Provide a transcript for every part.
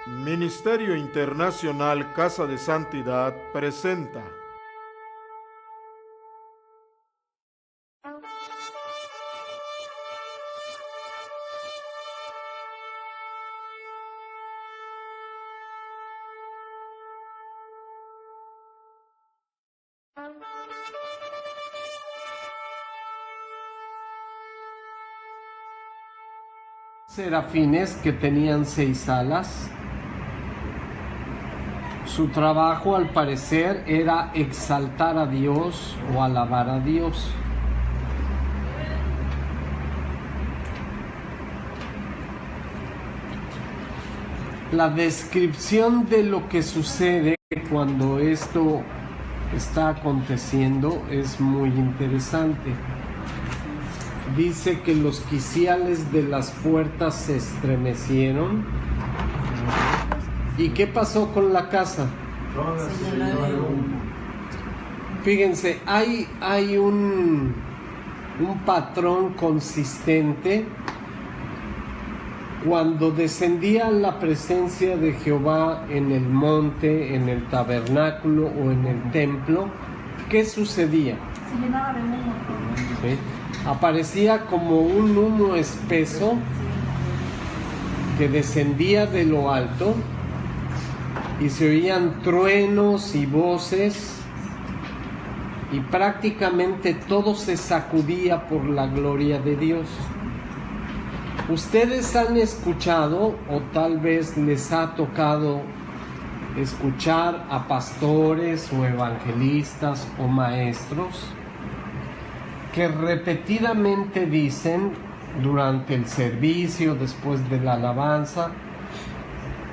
Ministerio Internacional Casa de Santidad presenta serafines que tenían 6 alas. Su trabajo, al parecer, era exaltar a Dios o alabar a Dios. La descripción de lo que sucede cuando esto está aconteciendo es muy interesante. Dice que los quiciales de las puertas se estremecieron. ¿Y qué pasó con la casa? Fíjense, hay un patrón consistente. Cuando descendía la presencia de Jehová en el monte, en el tabernáculo o en el templo, ¿qué sucedía? Se llenaba de humo. ¿Sí? Aparecía como un humo espeso que descendía de lo alto y se oían truenos y voces y prácticamente todo se sacudía por la gloria de Dios. Ustedes han escuchado, o tal vez les ha tocado escuchar a pastores o evangelistas o maestros que repetidamente dicen durante el servicio, después de la alabanza,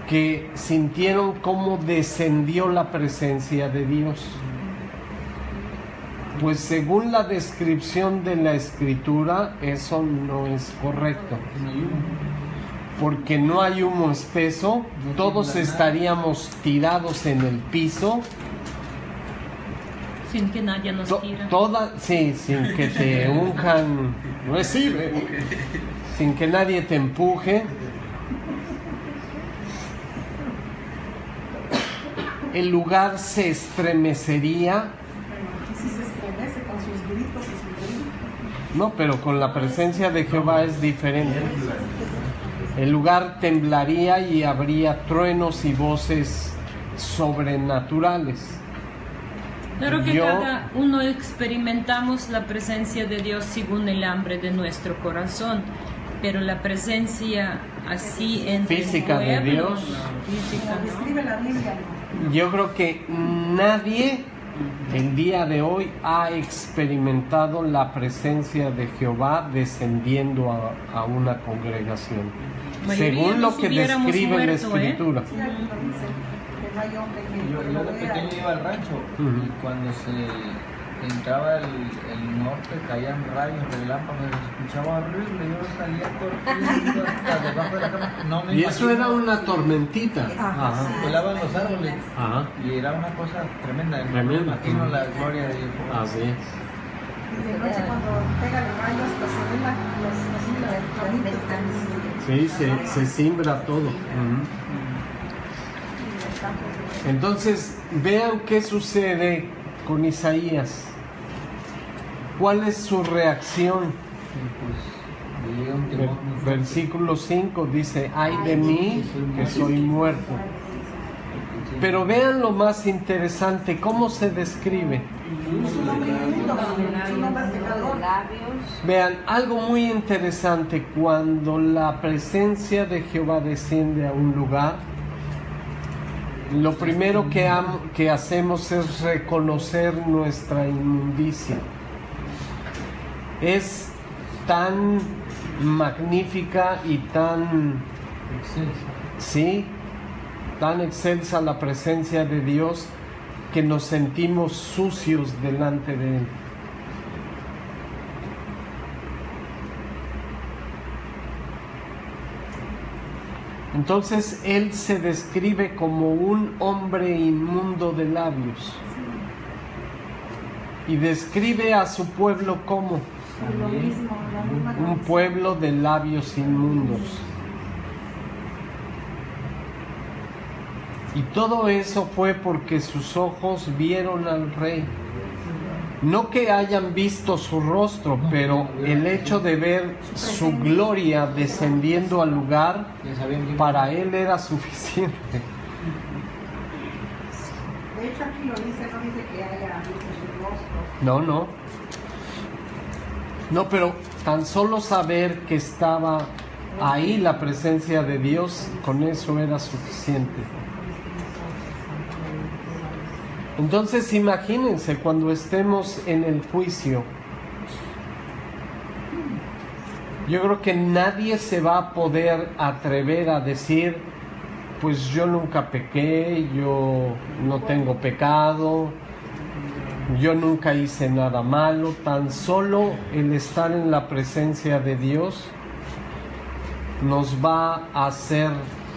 que sintieron cómo descendió la presencia de Dios. Pues según la descripción de la Escritura, eso no es correcto. Porque no hay humo espeso, todos estaríamos tirados en el piso. Sin que nadie nos tire. Sin que te unjan, recibe, sin que nadie te empuje. El lugar se estremecería. Sí se estremece con sus gritos y sus gritos. No, pero con la presencia de Jehová es diferente. El lugar temblaría y habría truenos y voces sobrenaturales. Claro que cada uno experimentamos la presencia de Dios según el hambre de nuestro corazón, pero la presencia así en física el pueblo, de Dios, física, ¿no? Describe la Biblia. Yo creo que nadie el día de hoy ha experimentado la presencia de Jehová descendiendo a una congregación, según lo que describe la Escritura. Sí, ahí lo dice, que no hay hombre que Yo lo de vea. pequeño iba al rancho y cuando se entraba el norte caían rayos, relámpagos, se escuchaba horrible, yo salía corriendo hasta debajo de la cama. No me Y eso imagino. era una tormentita. Ajá. Volaban los árboles Ajá. y era una cosa tremenda. Tremenda. No me imagino la gloria de Dios. Así es. Y de noche cuando pega los rayos, pues se ven los Sí, se simbra todo. Entonces, vean qué sucede con Isaías. ¿Cuál es su reacción? Y llega un temor muy fuerte. Versículo 5 dice: ay de mí, que soy muerto. Pero vean lo más interesante, cómo se describe. Vean, algo muy interesante, cuando la presencia de Jehová desciende a un lugar, lo primero que hacemos es reconocer nuestra inmundicia. Es tan magnífica y tan excelsa la presencia de Dios que nos sentimos sucios delante de Él. Entonces Él se describe como un hombre inmundo de labios y describe a su pueblo como Lo mismo, la misma un pueblo de labios inmundos. Y todo eso fue porque sus ojos vieron al Rey. No que hayan visto su rostro, pero el hecho de ver su gloria descendiendo al lugar, para él era suficiente. De hecho aquí lo dice, no dice que haya visto su rostro. No. No, pero tan solo saber que estaba ahí la presencia de Dios, con eso era suficiente. Entonces imagínense cuando estemos en el juicio. Yo creo que nadie se va a poder atrever a decir, pues yo nunca pequé, yo no tengo pecado, yo nunca hice nada malo. Tan solo el estar en la presencia de Dios nos va a hacer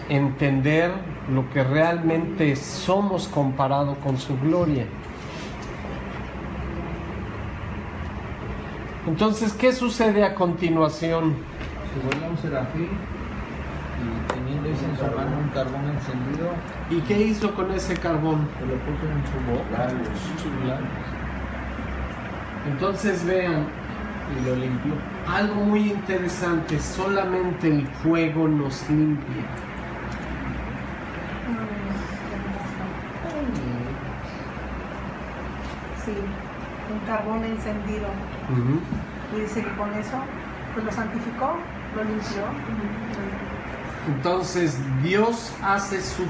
entender lo que realmente somos comparado con su gloria. Entonces, ¿qué sucede a continuación? Se vuelve un serafín y teniendo en su mano un carbón encendido. ¿Y qué hizo con ese carbón? Se lo puso en su boca, en sus labios. Entonces vean, Y lo limpió. algo muy interesante, solamente el fuego nos limpia. Sí, un carbón encendido. Y dice que con eso pues lo santificó, lo limpió. Entonces Dios hace su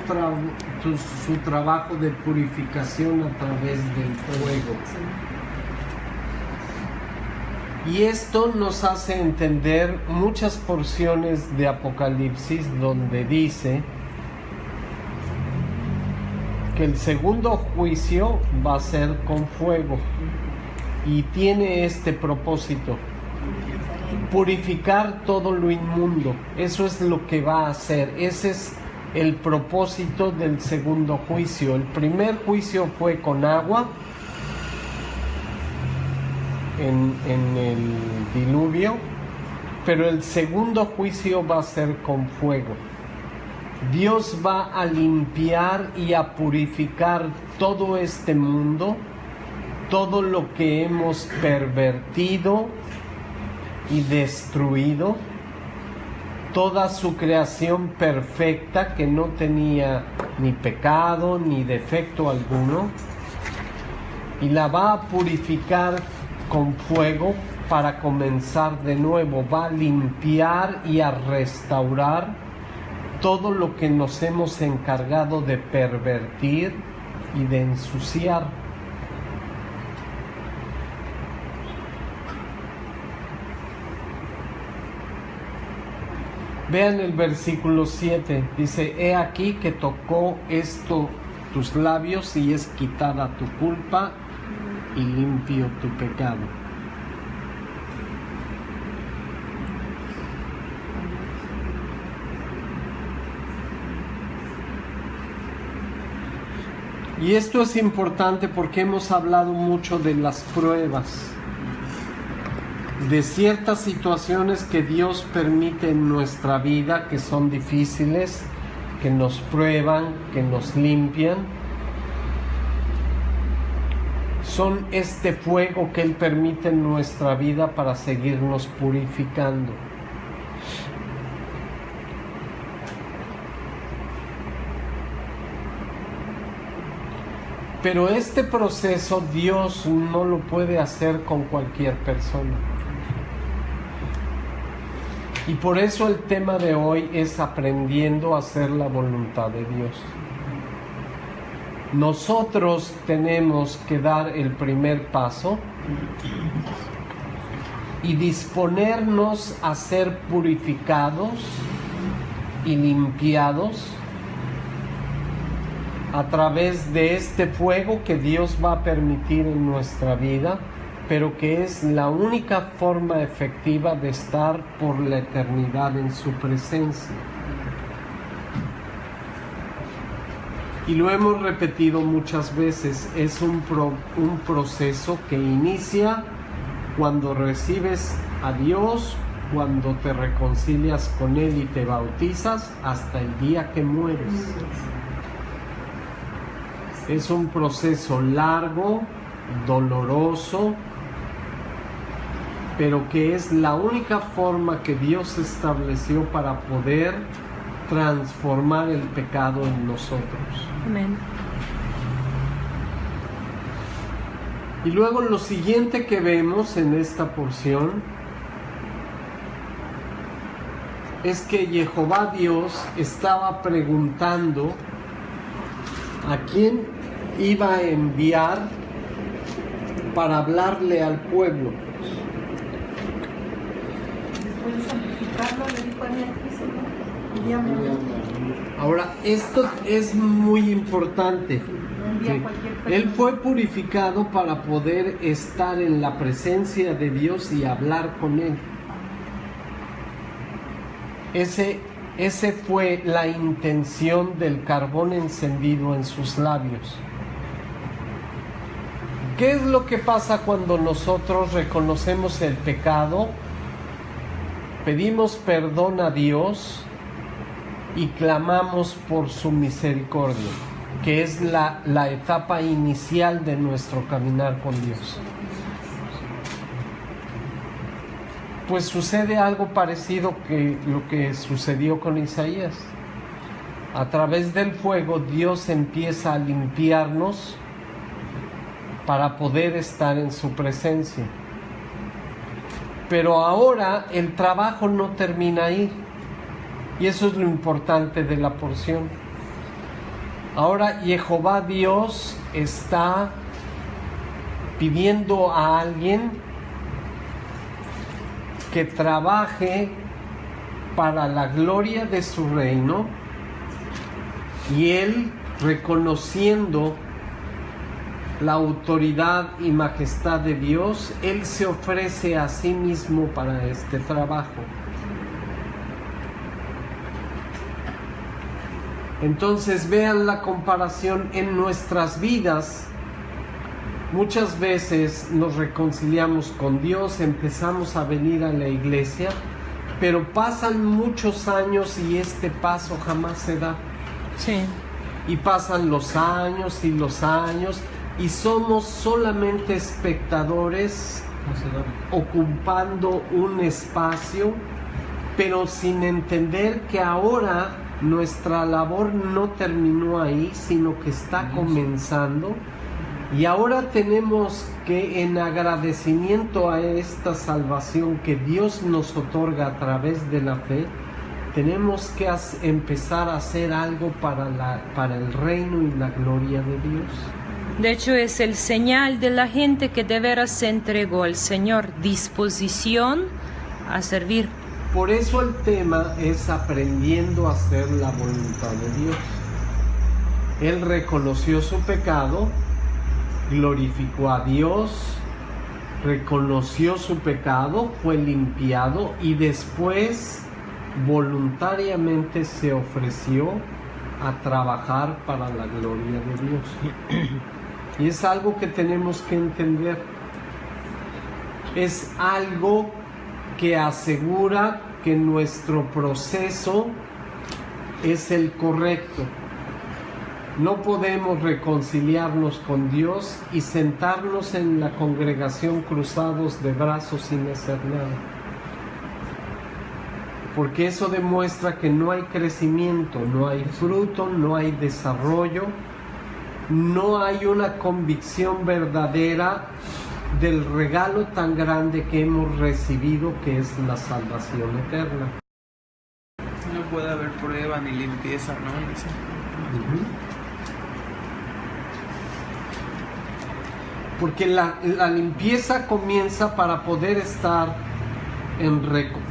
trabajo de purificación a través del fuego. Y esto nos hace entender muchas porciones de Apocalipsis donde dice que el segundo juicio va a ser con fuego y tiene este propósito: purificar todo lo inmundo. Eso es lo que va a hacer. Ese es el propósito del segundo juicio. El primer juicio fue con agua en el diluvio, pero el segundo juicio va a ser con fuego. Dios va a limpiar y a purificar todo este mundo, todo lo que hemos pervertido y destruido, toda su creación perfecta que no tenía ni pecado ni defecto alguno, y la va a purificar con fuego para comenzar de nuevo. Va a limpiar y a restaurar todo lo que nos hemos encargado de pervertir y de ensuciar. Vean el versículo 7, dice: he aquí que tocó esto tus labios y es quitada tu culpa y limpio tu pecado. Y esto es importante porque hemos hablado mucho de las pruebas, de ciertas situaciones que Dios permite en nuestra vida, que son difíciles, que nos prueban, que nos limpian. Son este fuego que Él permite en nuestra vida para seguirnos purificando. Pero este proceso Dios no lo puede hacer con cualquier persona. Y por eso el tema de hoy es aprendiendo a hacer la voluntad de Dios. Nosotros tenemos que dar el primer paso y disponernos a ser purificados y limpiados a través de este fuego que Dios va a permitir en nuestra vida, pero que es la única forma efectiva de estar por la eternidad en su presencia. Y lo hemos repetido muchas veces, es un proceso que inicia cuando recibes a Dios, cuando te reconcilias con Él y te bautizas, hasta el día que mueres. Es un proceso largo, doloroso, pero que es la única forma que Dios estableció para poder transformar el pecado en nosotros. Amén. Y luego lo siguiente que vemos en esta porción es que Jehová Dios estaba preguntando a quién iba a enviar para hablarle al pueblo. Después de santificarlo, le dijo a mí aquí, Señor, envíame a mí. Ahora, esto es muy importante. Envía Sí. a cualquier persona. Él fue purificado para poder estar en la presencia de Dios y hablar con Él. Ese fue la intención del carbón encendido en sus labios. ¿Qué es lo que pasa cuando nosotros reconocemos el pecado, pedimos perdón a Dios y clamamos por su misericordia, que es la etapa inicial de nuestro caminar con Dios? Pues sucede algo parecido que lo que sucedió con Isaías. A través del fuego Dios empieza a limpiarnos para poder estar en su presencia. Pero ahora el trabajo no termina ahí. Y eso es lo importante de la porción. Ahora Jehová Dios está pidiendo a alguien que trabaje para la gloria de su reino, y Él, reconociendo la autoridad y majestad de Dios, Él se ofrece a sí mismo para este trabajo. Entonces vean la comparación en nuestras vidas. Muchas veces nos reconciliamos con Dios, empezamos a venir a la iglesia, pero pasan muchos años y este paso jamás se da. Sí. Y pasan los años y somos solamente espectadores ocupando un espacio, pero sin entender que ahora nuestra labor no terminó ahí, sino que está comenzando. Y ahora tenemos que, en agradecimiento a esta salvación que Dios nos otorga a través de la fe, tenemos que empezar a hacer algo para el reino y la gloria de Dios. De hecho, es el señal de la gente que de veras se entregó al Señor, disposición a servir. Por eso el tema es aprendiendo a hacer la voluntad de Dios. Él reconoció su pecado, glorificó a Dios, reconoció su pecado, fue limpiado y después voluntariamente se ofreció a trabajar para la gloria de Dios. Y es algo que tenemos que entender. Es algo que asegura que nuestro proceso es el correcto. No podemos reconciliarnos con Dios y sentarnos en la congregación cruzados de brazos sin hacer nada. Porque eso demuestra que no hay crecimiento, no hay fruto, no hay desarrollo, no hay una convicción verdadera del regalo tan grande que hemos recibido, que es la salvación eterna. No puede haber prueba ni limpieza, ¿no? Dice. Porque la limpieza comienza para poder estar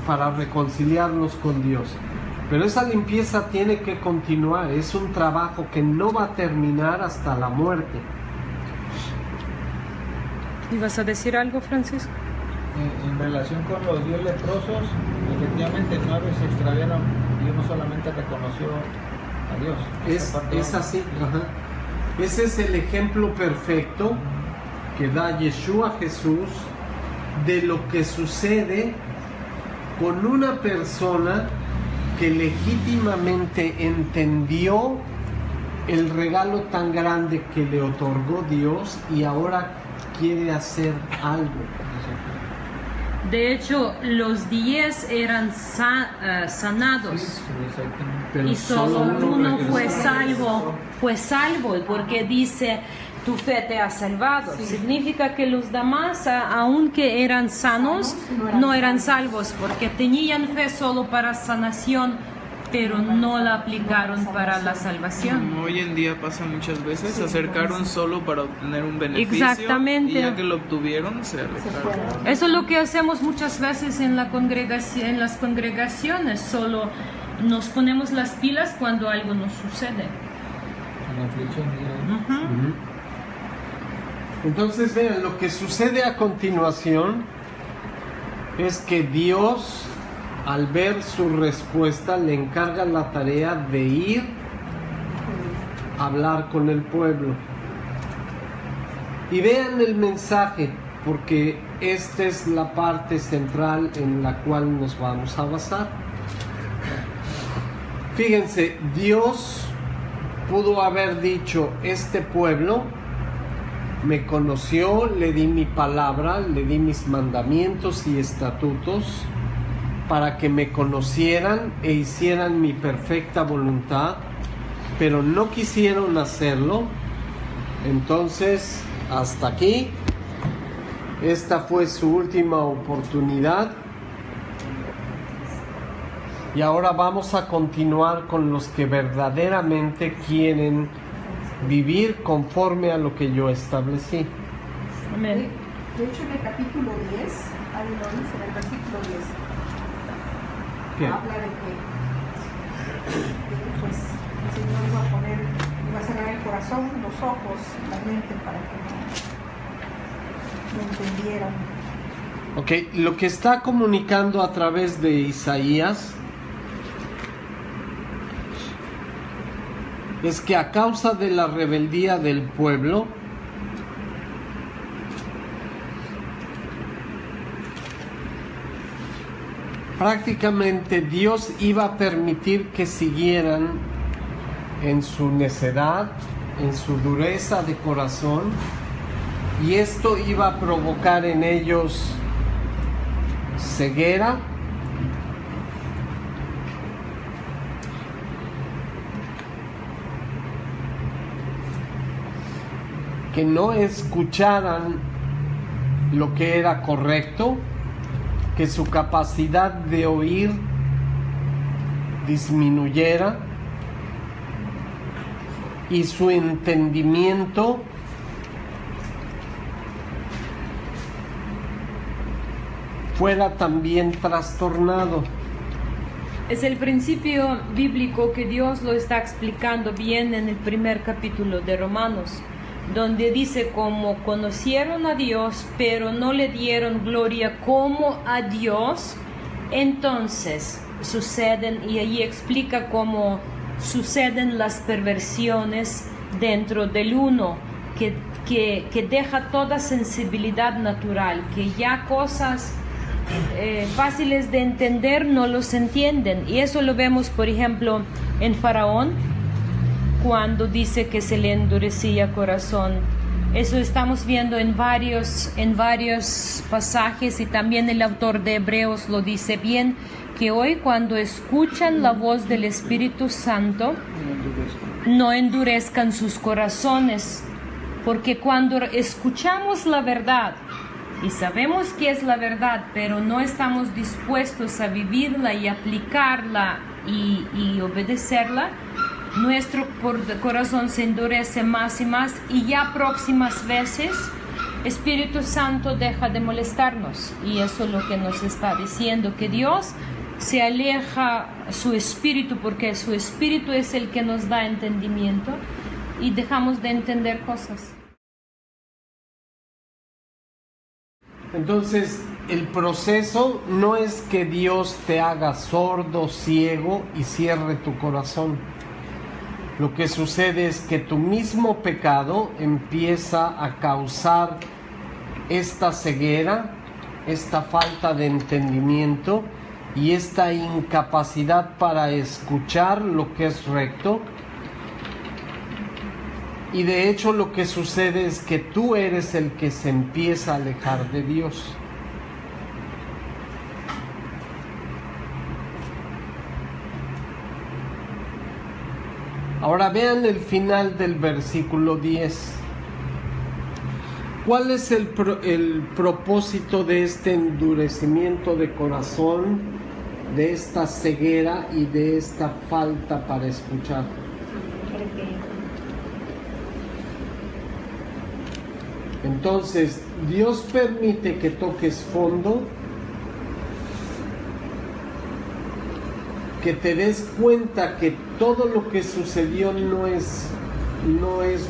para reconciliarnos con Dios. Pero esa limpieza tiene que continuar, es un trabajo que no va a terminar hasta la muerte. ¿Ibas a decir algo, Francisco? En relación con los 10 leprosos, efectivamente 9 se extraviaron y uno solamente reconoció a Dios. Es así. Ajá. Ese es el ejemplo perfecto que da Yeshua Jesús de lo que sucede con una persona que legítimamente entendió el regalo tan grande que le otorgó Dios y ahora quiere hacer algo. De hecho, los 10 eran sanados. Pero Y solo uno regresó. fue salvo, porque dice, tu fe te ha salvado. Significa que los demás, aunque eran sanos, no eran salvos, porque tenían fe solo para sanación, pero no la aplicaron para la salvación. Como hoy en día pasa muchas veces, se acercaron solo para obtener un beneficio. Exactamente. Y ya que lo obtuvieron, se alejaron. Eso es lo que hacemos muchas veces en las congregaciones, solo nos ponemos las pilas cuando algo nos sucede. Entonces vean, lo que sucede a continuación es que Dios, al ver su respuesta, le encarga la tarea de ir a hablar con el pueblo. Y vean el mensaje, porque esta es la parte central en la cual nos vamos a basar. Fíjense, Dios pudo haber dicho, este pueblo me conoció, le di mi palabra, le di mis mandamientos y estatutos para que me conocieran e hicieran mi perfecta voluntad, pero no quisieron hacerlo. Entonces, hasta aquí. Esta fue su última oportunidad. Y ahora vamos a continuar con los que verdaderamente quieren vivir conforme a lo que yo establecí. Amén. De hecho, en el capítulo 10, ahí lo dice, en el versículo 10, ¿Qué? habla de que pues, el Señor iba a cerrar el corazón, los ojos, la mente, para que no entendieran. Ok, lo que está comunicando a través de Isaías es que a causa de la rebeldía del pueblo, prácticamente Dios iba a permitir que siguieran en su necedad, en su dureza de corazón, y esto iba a provocar en ellos ceguera, que no escucharan lo que era correcto, que su capacidad de oír disminuyera y su entendimiento fuera también trastornado. Es el principio bíblico que Dios lo está explicando bien en el primer capítulo de Romanos, donde dice como conocieron a Dios, pero no le dieron gloria como a Dios, entonces suceden, y allí explica cómo suceden las perversiones dentro del uno, que deja toda sensibilidad natural, que ya cosas fáciles de entender no los entienden. Y eso lo vemos, por ejemplo, en Faraón, cuando dice que se le endurecía corazón. Eso estamos viendo en varios pasajes, y también el autor de Hebreos lo dice bien, que hoy cuando escuchan la voz del Espíritu Santo, no endurezcan sus corazones, porque cuando escuchamos la verdad y sabemos que es la verdad, pero no estamos dispuestos a vivirla y aplicarla y obedecerla, nuestro corazón se endurece más y más, y ya próximas veces Espíritu Santo deja de molestarnos. Y eso es lo que nos está diciendo, que Dios se aleja su espíritu, porque su espíritu es el que nos da entendimiento, y dejamos de entender cosas. Entonces, el proceso no es que Dios te haga sordo, ciego y cierre tu corazón. Lo que sucede es que tu mismo pecado empieza a causar esta ceguera, esta falta de entendimiento y esta incapacidad para escuchar lo que es recto, Y de hecho lo que sucede es que tú eres el que se empieza a alejar de Dios. Ahora vean el final del versículo 10. ¿Cuál es el propósito de este endurecimiento de corazón, de esta ceguera y de esta falta para escuchar? Entonces, Dios permite que toques fondo, que te des cuenta que todo lo que sucedió no es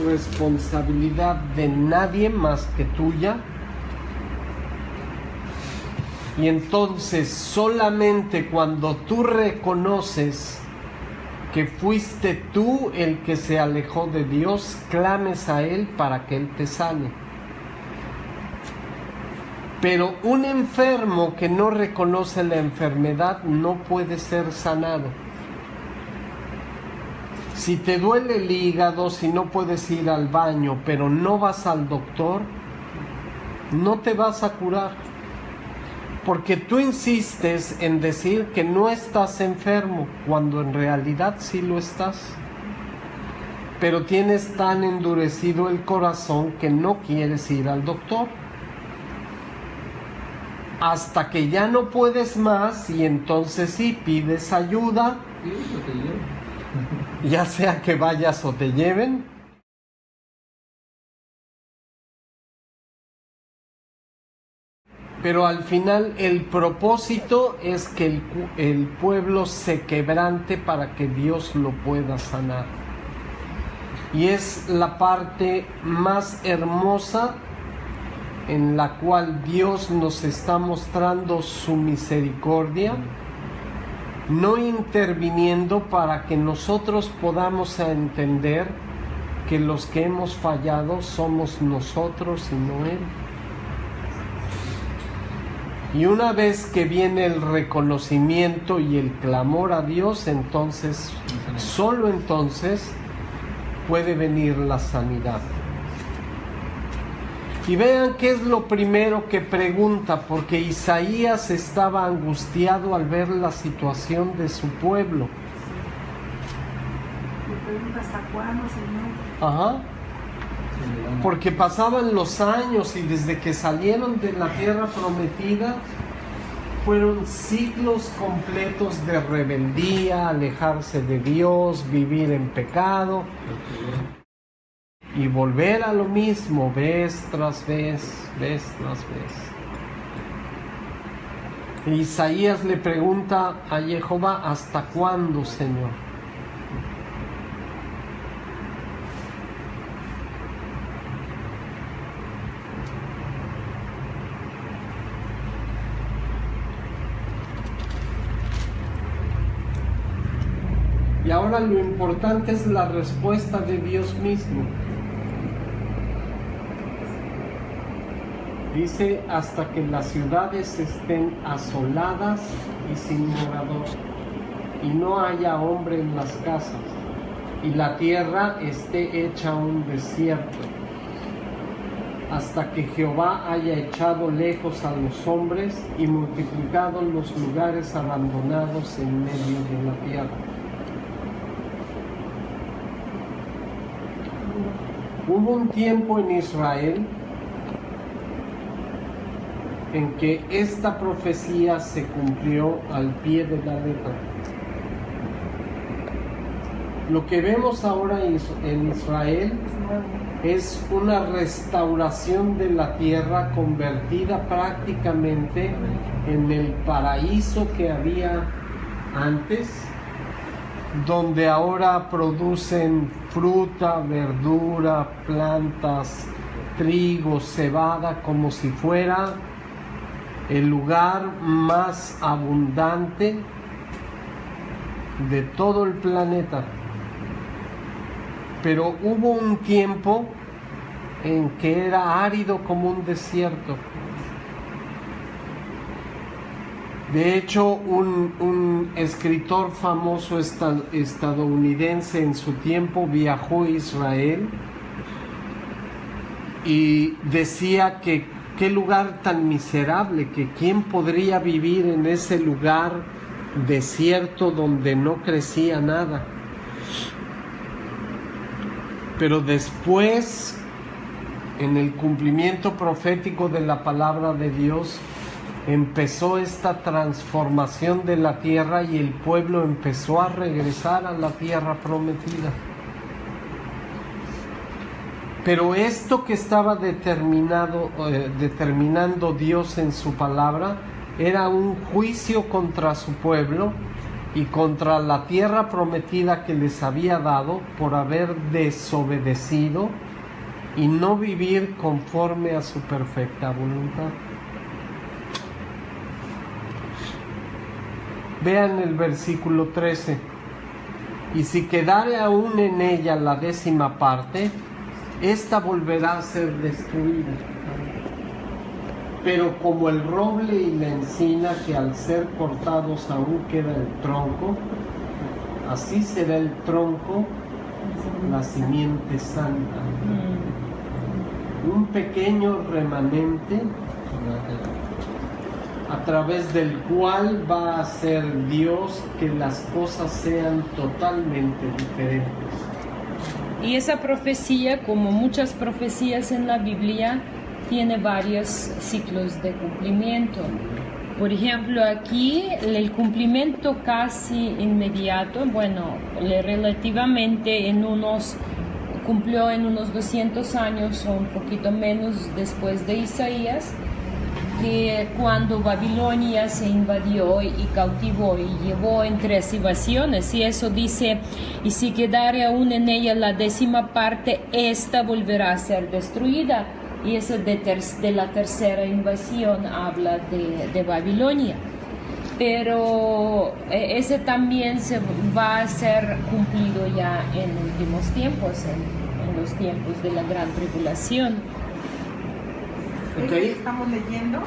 responsabilidad de nadie más que tuya. Y entonces solamente cuando tú reconoces que fuiste tú el que se alejó de Dios, clames a Él para que Él te sane. Pero un enfermo que no reconoce la enfermedad no puede ser sanado. Si te duele el hígado, si no puedes ir al baño, pero no vas al doctor, no te vas a curar. Porque tú insistes en decir que no estás enfermo, cuando en realidad sí lo estás. Pero tienes tan endurecido el corazón que no quieres ir al doctor. Hasta que ya no puedes más y entonces sí pides ayuda, ya sea que vayas o te lleven. Pero al final el propósito es que el pueblo se quebrante para que Dios lo pueda sanar. Y es la parte más hermosa en la cual Dios nos está mostrando su misericordia, no interviniendo para que nosotros podamos entender que los que hemos fallado somos nosotros y no Él. Y una vez que viene el reconocimiento y el clamor a Dios, entonces, solo entonces, puede venir la sanidad. Y vean qué es lo primero que pregunta, porque Isaías estaba angustiado al ver la situación de su pueblo. Me pregunta, ¿hasta cuándo, Señor? Ajá. Porque pasaban los años y desde que salieron de la tierra prometida, fueron siglos completos de rebeldía, alejarse de Dios, vivir en pecado. Y volver a lo mismo, vez tras vez, vez tras vez. Isaías le pregunta a Jehová, ¿hasta cuándo, Señor? Y ahora lo importante es la respuesta de Dios mismo. Dice, hasta que las ciudades estén asoladas y sin morador, y no haya hombre en las casas, y la tierra esté hecha un desierto, hasta que Jehová haya echado lejos a los hombres y multiplicado los lugares abandonados en medio de la tierra. Hubo un tiempo en Israel en que esta profecía se cumplió al pie de la letra. Lo que vemos ahora en Israel es una restauración de la tierra convertida prácticamente en el paraíso que había antes, donde ahora producen fruta, verdura, plantas, trigo, cebada, como si fuera el lugar más abundante de todo el planeta. Pero hubo un tiempo en que era árido como un desierto. De hecho, un escritor famoso estadounidense en su tiempo viajó a Israel y decía que qué lugar tan miserable, que quién podría vivir en ese lugar desierto donde no crecía nada. Pero después, en el cumplimiento profético de la palabra de Dios, empezó esta transformación de la tierra y el pueblo empezó a regresar a la tierra prometida. Pero esto que estaba determinando Dios en su palabra era un juicio contra su pueblo y contra la tierra prometida que les había dado por haber desobedecido y no vivir conforme a su perfecta voluntad. Vean el versículo 13. Y si quedare aún en ella la 10ª parte, esta volverá a ser destruida. Pero como el roble y la encina, que al ser cortados aún queda el tronco, así será el tronco, la simiente santa. Un pequeño remanente a través del cual va a hacer Dios que las cosas sean totalmente diferentes. Y esa profecía, como muchas profecías en la Biblia, tiene varios ciclos de cumplimiento. Por ejemplo, aquí el cumplimiento casi inmediato, relativamente cumplió en unos 200 años o un poquito menos después de Isaías, que cuando Babilonia se invadió y cautivó y llevó en 3 invasiones, y eso dice, y si quedare aún en ella la 10ª parte, esta volverá a ser destruida. Y eso de la tercera invasión habla de Babilonia. Pero ese también se va a ser cumplido ya en últimos tiempos, en los tiempos de la gran tribulación. Okay. Estamos leyendo,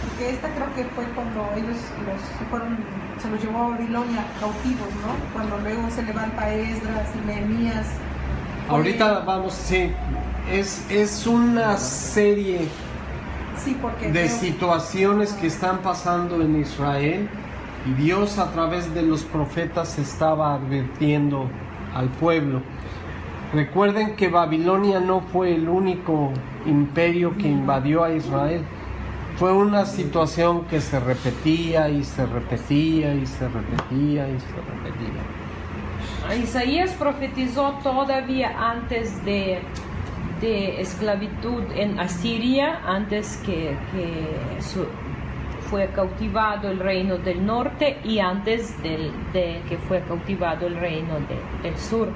porque esta creo que fue cuando ellos se los llevó a Babilonia cautivos, ¿no? Cuando luego se levanta Esdras y Nehemías. Ahorita vamos, sí, es una serie de situaciones que están pasando en Israel, y Dios a través de los profetas estaba advirtiendo al pueblo. Recuerden que Babilonia no fue el único imperio que invadió a Israel. Fue una situación que se repetía y se repetía y se repetía y se repetía. Isaías profetizó todavía antes de esclavitud en Asiria, antes que fue cautivado el reino del norte y antes de que fue cautivado el reino del sur.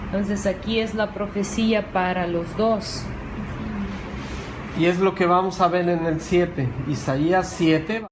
Entonces aquí es la profecía para los dos. Y es lo que vamos a ver en el 7, Isaías 7.